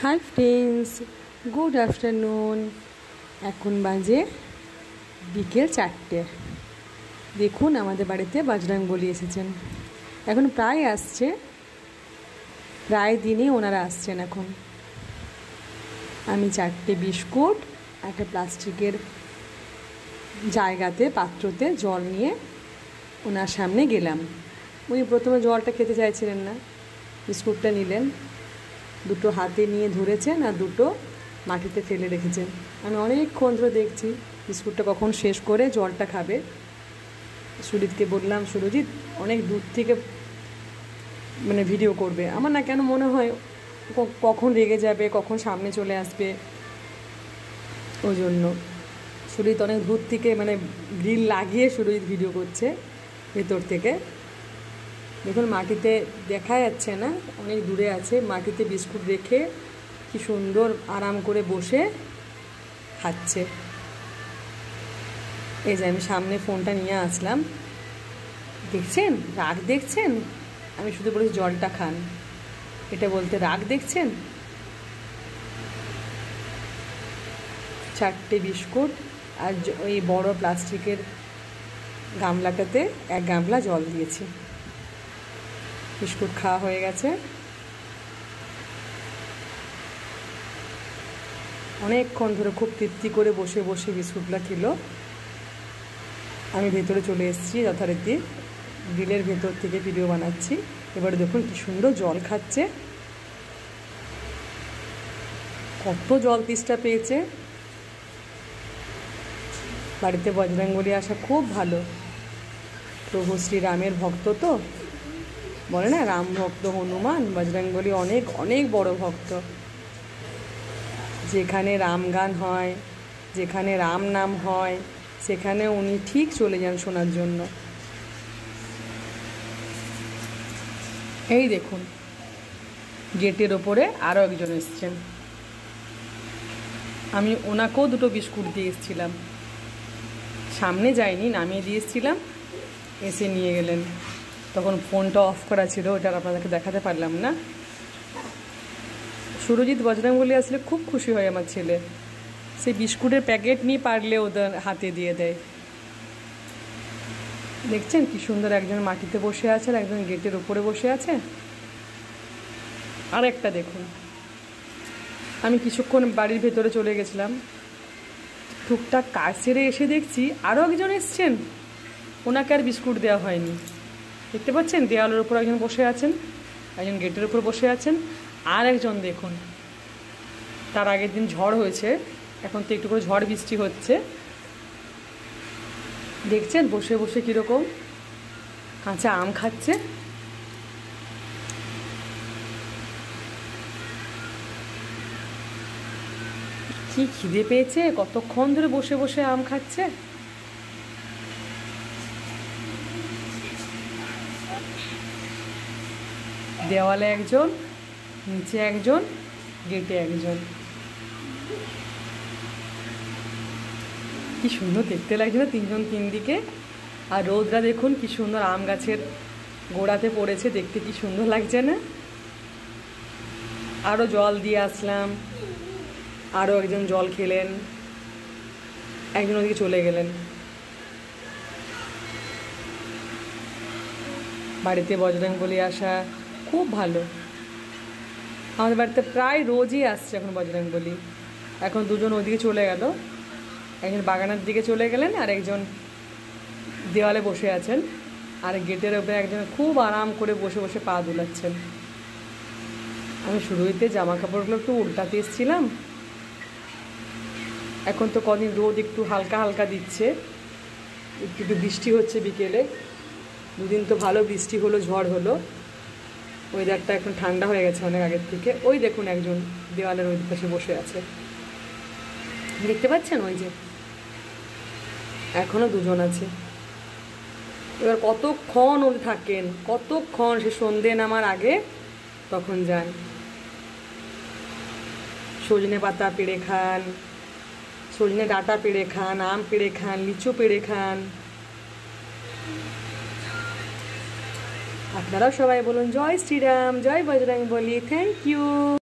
Hi friends, good afternoon. এখন বাজে বিকেল 4টে। দেখুন আমাদের বাড়িতে বজরংবলী এসেছেন। এখন প্রায় আসছে, প্রায় দিনই ওনারা আসছেন। এখন আমি 4টে বিস্কুট একটা প্লাস্টিকের জায়গাতে পাত্রতে জল নিয়ে ওনার সামনে গেলাম। উনি প্রথমে জলটা খেতে চাইছিলেন না, বিস্কুটটা নিলেন, দুটো হাতে নিয়ে ধরেছেন আর দুটো মাটিতে ফেলে রেখেছেন। আমি অনেকক্ষণ ধরে দেখছি বিস্কুটটা কখন শেষ করে জলটা খাবে। সুরজিৎকে বললাম, সুরজিৎ অনেক দূর থেকে ভিডিও করবে। আমার না কেন মনে হয় কখন রেগে যাবে, কখন সামনে চলে আসবে, ওই জন্য সুরজিৎ অনেক দূর থেকে গ্রিল লাগিয়ে সুরজিৎ ভিডিও করছে ভেতর থেকে। দেখুন মাটিতে দেখা যাচ্ছে না, অনেক দূরে আছে, মাটিতে বিস্কুট রেখে কি সুন্দর আরাম করে বসে খাচ্ছে। এই যে আমি সামনে ফোনটা নিয়ে আসলাম, দেখছেন রাগ দেখছেন? আমি শুধু বলেছি জলটা খান, এটা বলতে রাগ দেখছেন? 4টে বিস্কুট আর ওই বড় প্লাস্টিকের গামলাটাতে 1 গামলা জল দিয়েছি। বিস্কুট খাওয়া হয়ে গেছে। অনেকক্ষণ ধরে খুব তৃপ্তি করে বসে বসে বিস্কুটটা খেলো। আমি ভেতরে চলে এসেছি, যথারীতি গ্রিলের ভেতর থেকে ভিডিও বানাচ্ছি। এবারে দেখুন কি সুন্দর জল খাচ্ছে, কত জল তেষ্টা পেয়েছে। বাড়িতে বজরংবলী আসা খুব ভালো। প্রভু শ্রীরামের ভক্ত তো, বলে না রাম ভক্ত হনুমান, বজরংবলী অনেক অনেক বড় ভক্ত। যেখানে রাম গান হয়, যেখানে রাম নাম হয়, সেখানে উনি ঠিক চলে যান শোনার জন্য। এই দেখুন গেটের ওপরে আরও একজন এসছেন। আমি ওনাকেও দুটো বিস্কুট দিয়ে এসেছিলাম, সামনে যাইনি, নামিয়ে দিয়ে এসেছিলাম, এসে নিয়ে গেলেন। তখন ফোনটা অফ করা ছিল, ওটা আপনাদেরকে দেখাতে পারলাম না। সুরজিৎ বজরংবলী আসলে খুব খুশি হয় আমার ছেলে, সেই বিস্কুটের প্যাকেট নিয়ে পারলে ওদের হাতে দিয়ে দেয়। দেখছেন কি সুন্দর, একজন মাটিতে বসে আছে আর একজন গেটের উপরে বসে আছে। আর একটা দেখুন, আমি কিছুক্ষণ বাড়ির ভেতরে চলে গেছিলাম, টুকটাক কাজ সেরে এসে দেখছি আরও একজন এসছেন, ওনাকে আর বিস্কুট দেওয়া হয়নি। দেখতে পাচ্ছেন দেওয়ালের উপর একজন বসে আছেন, একজন গেটের উপর বসে আছেন, আর একজন দেখুন তার আগের দিন ঝড় হয়েছে, এখন তো একটু করে ঝড় বৃষ্টি হচ্ছে, দেখছেন বসে বসে কীরকম কাঁচা আম খাচ্ছে। কি খিদে পেয়েছে, কতক্ষণ ধরে বসে বসে আম খাচ্ছে। দেওয়ালে একজন, নিচে একজন, গেটে একজন। কি সুন্দর দেখতে লাগছে না, তিনজন তিন দিকে। আর রোদরা দেখুন কি সুন্দর আম গাছের গোড়াতে পড়েছে, দেখতে কি সুন্দর লাগছে না। আরও জল দিয়ে আসলাম, আরও একজন জল খেলেন, একজন ওদিকে চলে গেলেন। বাড়িতে বজরংবলী আসা খুব ভালো। আমাদের বাড়িতে প্রায় রোজই আসছে এখন বজরংবলী। এখন দুজন ওদিকে চলে গেল, একজন বাগানের দিকে চলে গেলেন আর একজন দেওয়ালে বসে আছেন, আর গেটের ওপরে একজন খুব আরাম করে বসে বসে পা দুলাচ্ছেন। আমি শুরুতে জামা কাপড়গুলো একটু উল্টাতে এসেছিলাম, এখন তো কদিন রোদ একটু হালকা হালকা দিচ্ছে, একটু একটু বৃষ্টি হচ্ছে বিকেলে, দুদিন তো ভালো বৃষ্টি হলো, ঝড় হলো, ওয়েদারটা এখন ঠান্ডা হয়ে গেছে অনেক আগের থেকে। ওই দেখুন একজন দেওয়ালের ওই পাশে বসে আছে, দেখতে পাচ্ছেন? ওই যে এখনো দুজন আছে। এবার কতক্ষণ ওদের থাকেন, কতক্ষণ, সে সন্ধে নামার আগে তখন যান। সজনে পাতা পেড়ে খান, সজনে ডাঁটা পেড়ে খান, আম পেড়ে খান, লিচু পেড়ে খান। আপনারাও সবাই বলুন জয় শ্রীরাম, জয় বজরংবলী। Thank you.